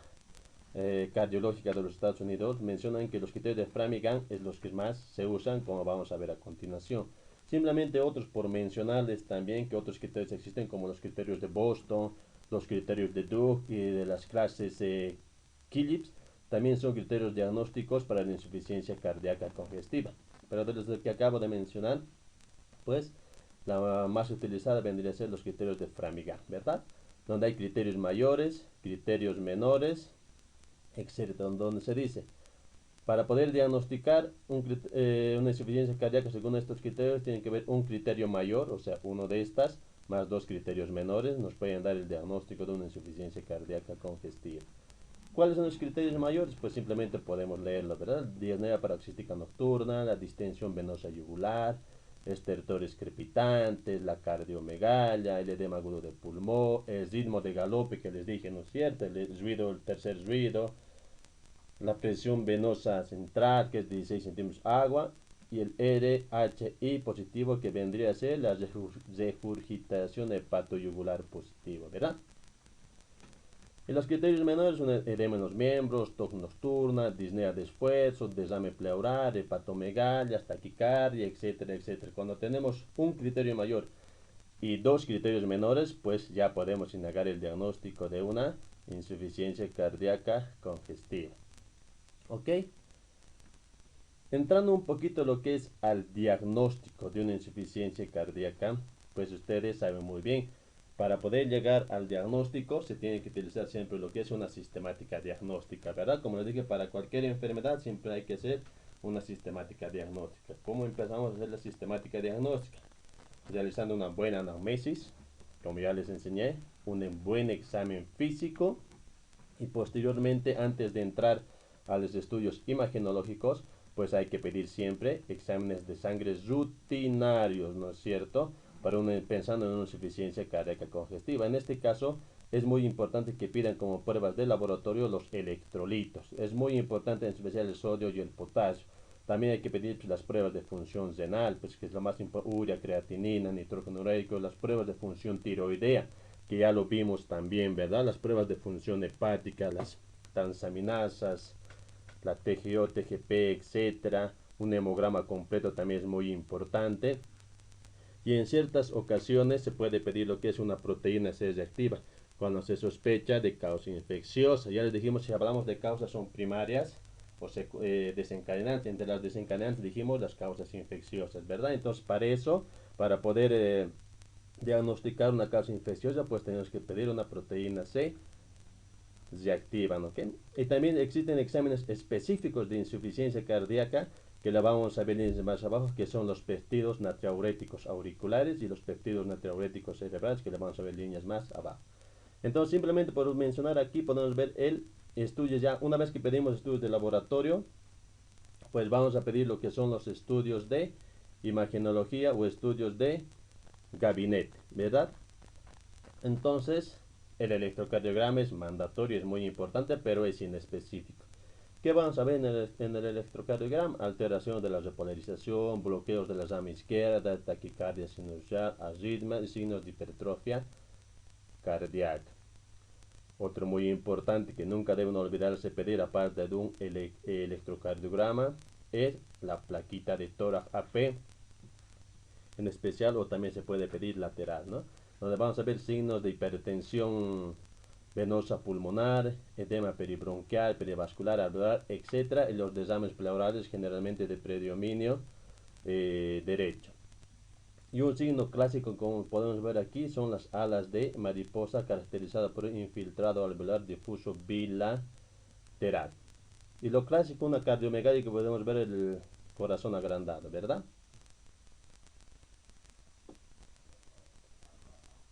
cardiológica de los Estados Unidos. Mencionan que los criterios de Framingham es los que más se usan, como vamos a ver a continuación. Simplemente otros por mencionarles también que otros criterios existen, como los criterios de Boston, los criterios de Duke y de las clases Phillips, también son criterios diagnósticos para la insuficiencia cardíaca congestiva. Pero de los que acabo de mencionar, pues la más utilizada vendría a ser los criterios de Framingham, ¿verdad? Donde hay criterios mayores, criterios menores, etcétera, donde se dice, para poder diagnosticar una insuficiencia cardíaca según estos criterios, tiene que haber un criterio mayor, o sea, uno de estas, más dos criterios menores, nos pueden dar el diagnóstico de una insuficiencia cardíaca congestiva. ¿Cuáles son los criterios mayores? Pues simplemente podemos leerlo, ¿verdad? Disnea paroxística nocturna, la distensión venosa yugular, estertores crepitantes, la cardiomegalia, el edema agudo del pulmón, el ritmo de galope que les dije, ¿no es cierto? El tercer ruido, la presión venosa central, que es 16 centímetros agua, y el RHI positivo, que vendría a ser la regurgitación hepatoyugular positiva, ¿verdad? Y los criterios menores son edema en los miembros, tos nocturna, disnea de esfuerzo, desame pleural, hepatomegalia, taquicardia, etcétera, etcétera. Cuando tenemos un criterio mayor y 2 criterios menores, pues ya podemos indagar el diagnóstico de una insuficiencia cardíaca congestiva. ¿Ok? Entrando un poquito lo que es al diagnóstico de una insuficiencia cardíaca, pues ustedes saben muy bien, para poder llegar al diagnóstico se tiene que utilizar siempre lo que es una sistemática diagnóstica, ¿verdad? Como les dije, para cualquier enfermedad siempre hay que hacer una sistemática diagnóstica. ¿Cómo empezamos a hacer la sistemática diagnóstica? Realizando una buena anamnesis, como ya les enseñé, un buen examen físico y posteriormente, antes de entrar a los estudios imagenológicos, pues hay que pedir siempre exámenes de sangre rutinarios, ¿no es cierto? Pensando en una insuficiencia cardíaca congestiva. En este caso, es muy importante que pidan como pruebas de laboratorio los electrolitos. Es muy importante, en especial el sodio y el potasio. También hay que pedir pues, las pruebas de función renal, pues que es lo más importante, urea, creatinina, nitrógeno ureico, las pruebas de función tiroidea, que ya lo vimos también, ¿verdad? Las pruebas de función hepática, las transaminasas, la TGO, TGP, etcétera. Un hemograma completo también es muy importante. Y en ciertas ocasiones se puede pedir lo que es una proteína C reactiva, cuando se sospecha de causa infecciosa. Ya les dijimos, si hablamos de causas son primarias o desencadenantes. Entre las desencadenantes dijimos las causas infecciosas, ¿verdad? Entonces, para eso, para poder diagnosticar una causa infecciosa, pues tenemos que pedir una proteína C reactiva, ¿no? Y también existen exámenes específicos de insuficiencia cardíaca que la vamos a ver más abajo, que son los péptidos natriuréticos auriculares y los péptidos natriuréticos cerebrales, que le vamos a ver líneas más abajo. Entonces, simplemente por mencionar aquí, podemos ver el estudio ya. Una vez que pedimos estudios de laboratorio, pues vamos a pedir lo que son los estudios de imagenología o estudios de gabinete, ¿verdad? Entonces, el electrocardiograma es mandatorio, es muy importante, pero es inespecífico. ¿Qué vamos a ver en el electrocardiograma? Alteración de la repolarización, bloqueos de la rama izquierda, taquicardia sinusal, arritmia y signos de hipertrofia cardíaca. Otro muy importante que nunca deben olvidarse pedir aparte de un electrocardiograma es la plaquita de tórax AP en especial, o también se puede pedir lateral, ¿no? Donde vamos a ver signos de hipertensión venosa pulmonar, edema peribronquial, perivascular, alveolar, etc. Y los derrames pleurales generalmente de predominio derecho. Y un signo clásico, como podemos ver aquí, son las alas de mariposa caracterizadas por un infiltrado alveolar difuso bilateral. Y lo clásico, una cardiomegalia, que podemos ver el corazón agrandado, ¿verdad?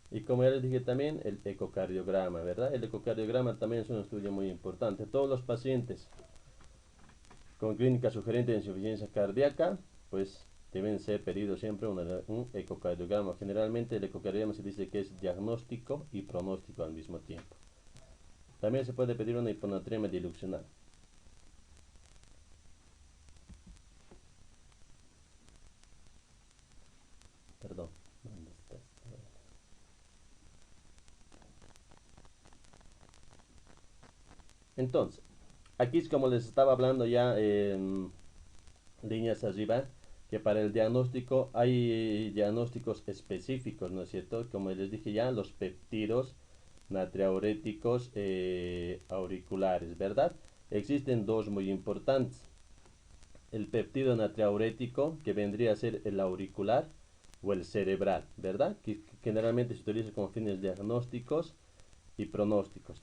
Y como ya les dije también, el ecocardiograma, ¿verdad? El ecocardiograma también es un estudio muy importante. Todos los pacientes con clínica sugerente de insuficiencia cardíaca, pues deben ser pedidos siempre un ecocardiograma. Generalmente el ecocardiograma se dice que es diagnóstico y pronóstico al mismo tiempo. También se puede pedir una hiponatremia dilucional. Perdón. ¿Dónde está? Entonces, aquí es como les estaba hablando ya en líneas arriba, que para el diagnóstico hay diagnósticos específicos, ¿no es cierto? Como les dije ya, los péptidos natriuréticos auriculares, ¿verdad? Existen dos muy importantes. El péptido natriurético, que vendría a ser el auricular, o el cerebral, ¿verdad? Que generalmente se utiliza con fines diagnósticos y pronósticos.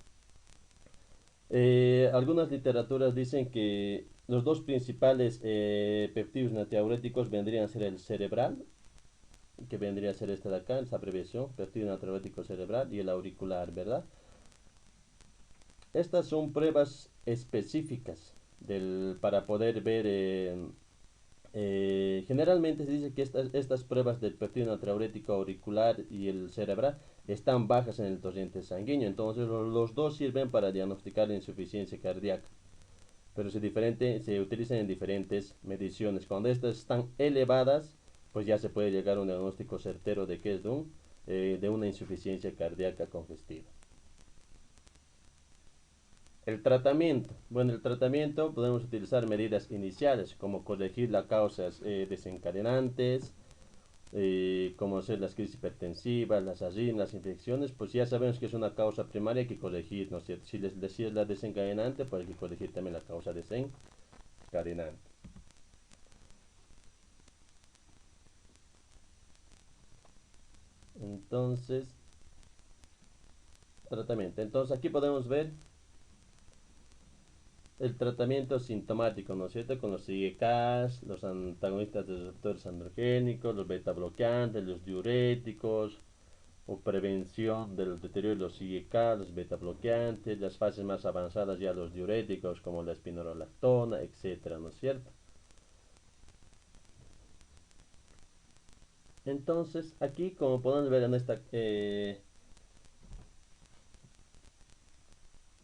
Algunas literaturas dicen que los dos principales péptidos natriuréticos vendrían a ser el cerebral, que vendría a ser este de acá, esta abreviación, péptido natriurético cerebral, y el auricular, ¿verdad? Estas son pruebas específicas para poder ver. Generalmente se dice que estas pruebas del péptido natriurético auricular y el cerebral están bajas en el torrente sanguíneo. Entonces, los dos sirven para diagnosticar la insuficiencia cardíaca, pero se utilizan en diferentes mediciones. Cuando estas están elevadas, pues ya se puede llegar a un diagnóstico certero de que es de una insuficiencia cardíaca congestiva. El tratamiento. Bueno, el tratamiento podemos utilizar medidas iniciales como corregir las causas desencadenantes como ser las crisis hipertensivas, las arritmias, las infecciones, pues ya sabemos que es una causa primaria, hay que corregir, ¿no es cierto? Si les decía la desencadenante, pues hay que corregir también la causa desencadenante. Entonces, tratamiento. Entonces aquí podemos ver el tratamiento sintomático, ¿no es cierto? Con los IECAS, los antagonistas de receptores androgénicos, los beta bloqueantes, los diuréticos, o prevención del deterioro de los IEK, los beta bloqueantes, las fases más avanzadas ya los diuréticos como la espironolactona, etcétera, ¿no es cierto? Entonces, aquí como podemos ver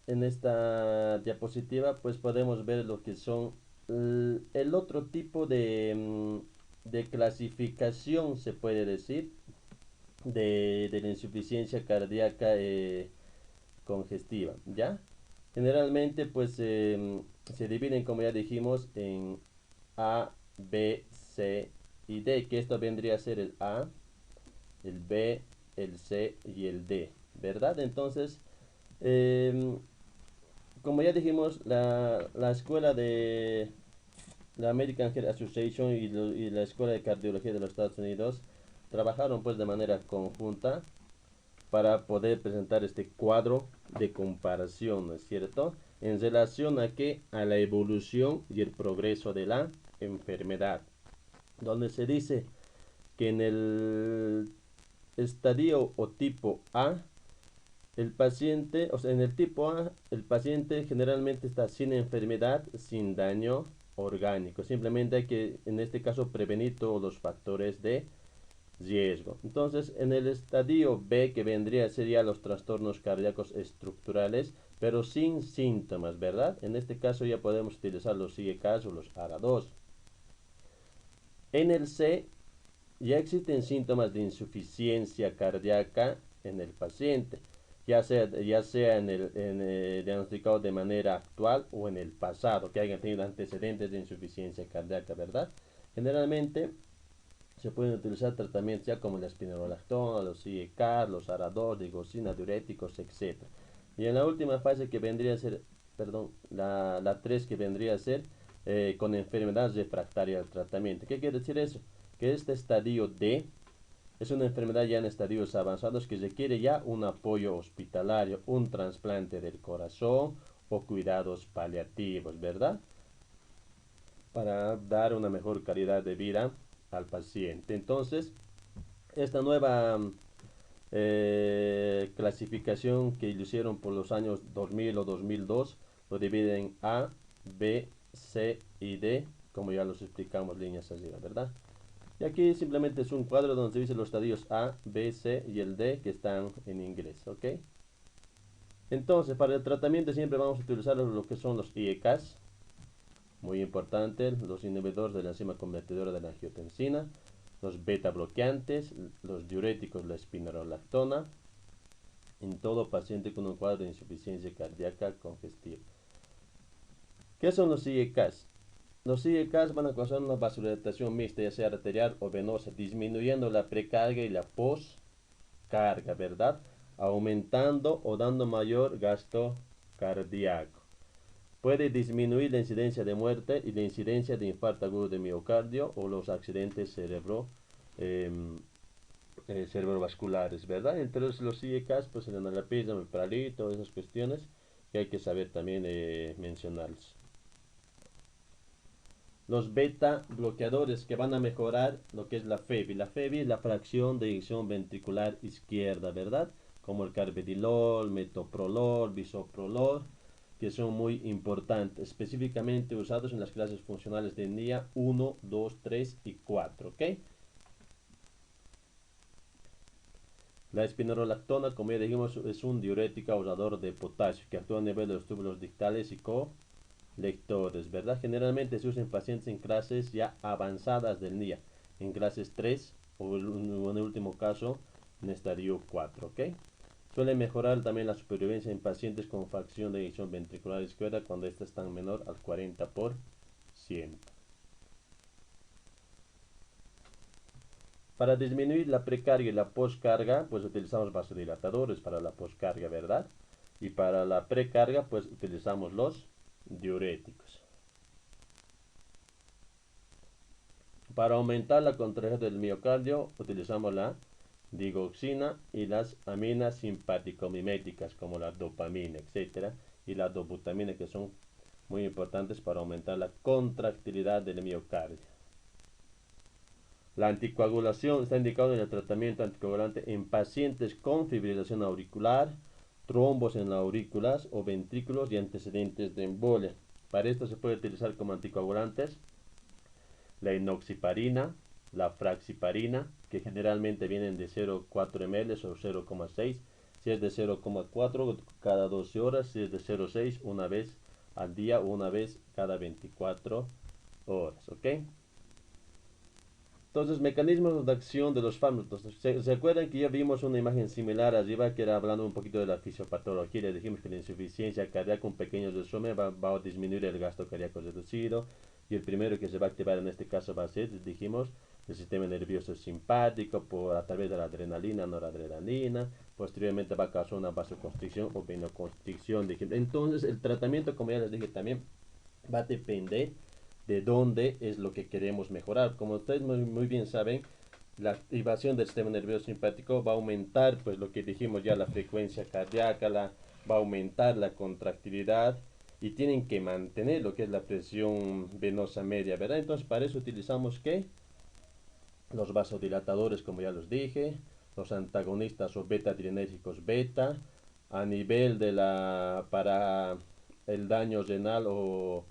en esta diapositiva, pues podemos ver lo que son el otro tipo de clasificación, se puede decir, de la insuficiencia cardíaca congestiva, ¿ya? Generalmente, pues se dividen, como ya dijimos, en A, B, C y D, que esto vendría a ser el A, el B, el C y el D, ¿verdad? Entonces, eh, como ya dijimos, la escuela de la American Heart Association y la escuela de cardiología de los Estados Unidos trabajaron pues de manera conjunta para poder presentar este cuadro de comparación, ¿no es cierto? En relación a que a la evolución y el progreso de la enfermedad, donde se dice que en el estadio o tipo A, el paciente, o sea, en el tipo A, el paciente generalmente está sin enfermedad, sin daño orgánico. Simplemente hay que, en este caso, prevenir todos los factores de riesgo. Entonces, en el estadio B, que vendría sería los trastornos cardíacos estructurales, pero sin síntomas, ¿verdad? En este caso ya podemos utilizar los IECAS o los ARA2. En el C, ya existen síntomas de insuficiencia cardíaca en el paciente, ya sea diagnosticado de manera actual o en el pasado, que hayan tenido antecedentes de insuficiencia cardíaca, ¿verdad? Generalmente se pueden utilizar tratamientos ya como la espironolactona, los IECAR, los ARA2, digosina, diuréticos, etc. Y en la última fase que vendría a ser, perdón, la 3 que vendría a ser con enfermedad refractaria al tratamiento. ¿Qué quiere decir eso? Que este estadio D es una enfermedad ya en estadios avanzados que requiere ya un apoyo hospitalario, un trasplante del corazón o cuidados paliativos, ¿verdad? Para dar una mejor calidad de vida al paciente. Entonces, esta nueva clasificación que lo hicieron por los años 2000 o 2002 lo dividen en A, B, C y D, como ya los explicamos líneas arriba, ¿verdad? Y aquí simplemente es un cuadro donde se dicen los estadios A, B, C y el D que están en inglés, ¿ok? Entonces, para el tratamiento siempre vamos a utilizar lo que son los IECAS, muy importante, los inhibidores de la enzima convertidora de la angiotensina, los beta bloqueantes, los diuréticos, la espironolactona, en todo paciente con un cuadro de insuficiencia cardíaca congestiva. ¿Qué son los IECAS? Los IECAS van a causar una vasodilatación mixta, ya sea arterial o venosa, disminuyendo la precarga y la poscarga, ¿verdad? Aumentando o dando mayor gasto cardíaco. Puede disminuir la incidencia de muerte y la incidencia de infarto agudo de miocardio o los accidentes eh, cerebrovasculares, ¿verdad? Entonces los IECAS, pues el enalapismo, el paralito, esas cuestiones que hay que saber también mencionarlos. Los beta bloqueadores que van a mejorar lo que es la FEBI. La FEBI es la fracción de eyección ventricular izquierda, ¿verdad? Como el carvedilol, metoprolol, bisoprolol, que son muy importantes, específicamente usados en las clases funcionales de NIA 1, 2, 3 y 4, ¿ok? La espironolactona, como ya dijimos, es un diurético causador de potasio que actúa a nivel de los túbulos dictales y colectores, ¿verdad? Generalmente se usa en pacientes en clases ya avanzadas del NIA, en clases 3 o en el último caso en estadio 4, ¿ok? Suele mejorar también la supervivencia en pacientes con fracción de eyección ventricular izquierda cuando ésta está menor al 40%. Para disminuir la precarga y la poscarga, pues utilizamos vasodilatadores para la poscarga, ¿verdad? Y para la precarga, pues utilizamos los diuréticos. Para aumentar la contracción del miocardio, utilizamos la digoxina y las aminas simpático-miméticas como la dopamina, etcétera, y la dobutamina, que son muy importantes para aumentar la contractilidad del miocardio. La anticoagulación está indicada en el tratamiento anticoagulante en pacientes con fibrilación auricular, trombos en las aurículas o ventrículos y antecedentes de embolia. Para esto se puede utilizar como anticoagulantes la enoxiparina, la fraxiparina, que generalmente vienen de 0,4 ml o 0,6. Si es de 0,4 cada 12 horas, si es de 0,6 una vez al día o una vez cada 24 horas, ¿ok? Entonces, mecanismos de acción de los fármacos. ¿Se acuerdan que ya vimos una imagen similar arriba que era hablando un poquito de la fisiopatología? Le dijimos que la insuficiencia cardíaca, un pequeño resumen, va a disminuir el gasto cardíaco reducido. Y el primero que se va a activar en este caso va a ser, dijimos, el sistema nervioso simpático a través de la adrenalina, noradrenalina. Posteriormente va a causar una vasoconstricción o venoconstricción. Entonces, el tratamiento, como ya les dije también, va a depender de dónde es lo que queremos mejorar. Como ustedes muy bien saben, la activación del sistema nervioso simpático va a aumentar, pues lo que dijimos ya, la frecuencia cardíaca, va a aumentar la contractilidad y tienen que mantener lo que es la presión venosa media, ¿verdad? Entonces para eso utilizamos ¿qué? Los vasodilatadores, como ya los dije, los antagonistas o beta-adrenérgicos beta, a nivel de para el daño renal o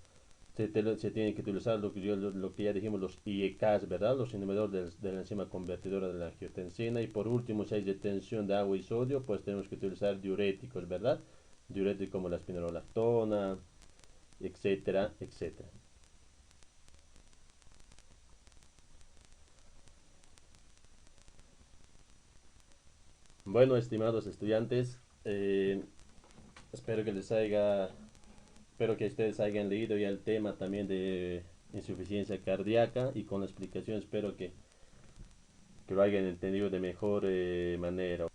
se tiene que utilizar lo que ya dijimos, los IECAS, ¿verdad? Los inhibidores de la enzima convertidora de la angiotensina. Y por último, si hay retención de agua y sodio, pues tenemos que utilizar diuréticos, ¿verdad? Diuréticos como la espironolactona, etcétera, etcétera. Bueno, estimados estudiantes, espero que les haya, espero que ustedes hayan leído ya el tema también de insuficiencia cardíaca, y con la explicación espero que lo hayan entendido de mejor manera.